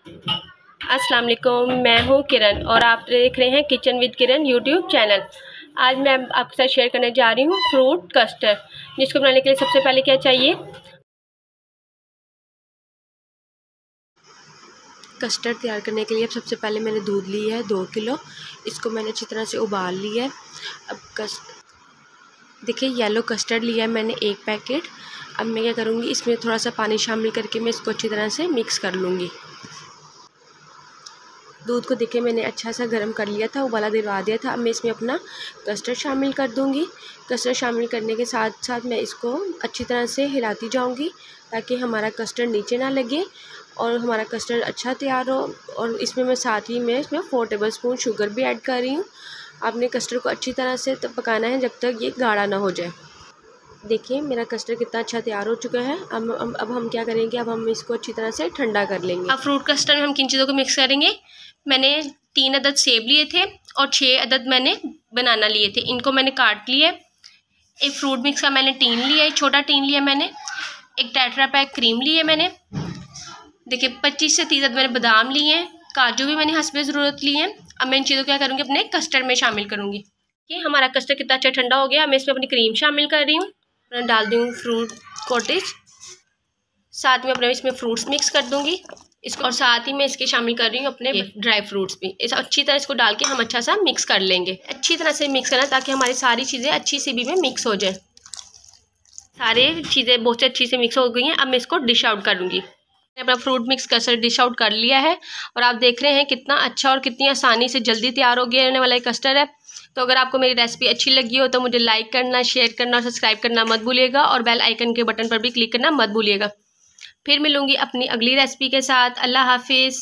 अस्सलाम वालेकुम, मैं हूँ किरण और आप देख रहे हैं kitchen with Kiran YouTube channel. आज मैं आपके साथ शेयर करने जा रही हूँ फ्रूट कस्टर्ड, जिसको बनाने के लिए सबसे पहले क्या चाहिए। कस्टर्ड तैयार करने के लिए सबसे पहले मैंने दूध लिया है 2 किलो। इसको मैंने अच्छी तरह से उबाल लिया है। अब देखिए येलो कस्टर्ड लिया है मैंने 1 पैकेट। अब मैं क्या करूँगी, इसमें थोड़ा सा पानी शामिल करके मैं इसको अच्छी तरह से मिक्स कर लूँगी। दूध को देखिए मैंने अच्छा सा गर्म कर लिया था, उबाला दिलवा दिया था। अब मैं इसमें अपना कस्टर्ड शामिल कर दूँगी। कस्टर्ड शामिल करने के साथ साथ मैं इसको अच्छी तरह से हिलाती जाऊँगी ताकि हमारा कस्टर्ड नीचे ना लगे और हमारा कस्टर्ड अच्छा तैयार हो। और इसमें मैं साथ ही में इसमें 4 टेबलस्पून शुगर भी ऐड कर रही हूँ। आपने कस्टर्ड को अच्छी तरह से तब पकाना है जब तक ये गाढ़ा ना हो जाए। देखिए मेरा कस्टर्ड कितना अच्छा तैयार हो चुका है। अब हम क्या करेंगे, अब हम इसको अच्छी तरह से ठंडा कर लेंगे। अब फ्रूट कस्टर्ड में हम किन चीज़ों को मिक्स करेंगे। मैंने 3 अदद सेब लिए थे और 6 अदद मैंने बनाना लिए थे, इनको मैंने काट लिया। एक फ्रूट मिक्स का मैंने टीन लिया, एक छोटा टीन लिया मैंने। एक टेट्रा पैक क्रीम लिए मैंने। देखिए 25 से 30 अदद मैंने बादाम लिए हैं। काजू भी मैंने हस्बे ज़रूरत लिए हैं। अब मैं इन चीज़ों को क्या करूँगी, अपने कस्टर्ड में शामिल करूँगी। कि हमारा कस्टर्ड कितना अच्छा ठंडा हो गया। मैं इसमें अपनी क्रीम शामिल कर रही हूँ, डाल दूँ फ्रूट कॉटेज, साथ में अपने इसमें फ्रूट्स मिक्स कर दूँगी इसको, और साथ ही मैं इसके शामिल कर रही हूँ अपने ड्राई फ्रूट्स भी। इस अच्छी तरह इसको डाल के हम अच्छा सा मिक्स कर लेंगे। अच्छी तरह से मिक्स करना ताकि हमारी सारी चीज़ें अच्छी सी भी में मिक्स हो जाए। सारी चीज़ें बहुत अच्छी से मिक्स हो गई हैं। अब मैं इसको डिश आउट करूँगी। मैंने अपना fruit mix custard dish out कर लिया है और आप देख रहे हैं कितना अच्छा और कितनी आसानी से जल्दी तैयार हो गया वाला कस्टर्ड है। तो अगर आपको मेरी रेसिपी अच्छी लगी हो तो मुझे लाइक करना, शेयर करना और सब्सक्राइब करना मत भूलिएगा, और बेल आइकन के बटन पर भी क्लिक करना मत भूलिएगा। फिर मिलूंगी अपनी अगली रेसिपी के साथ। अल्लाह हाफिज़।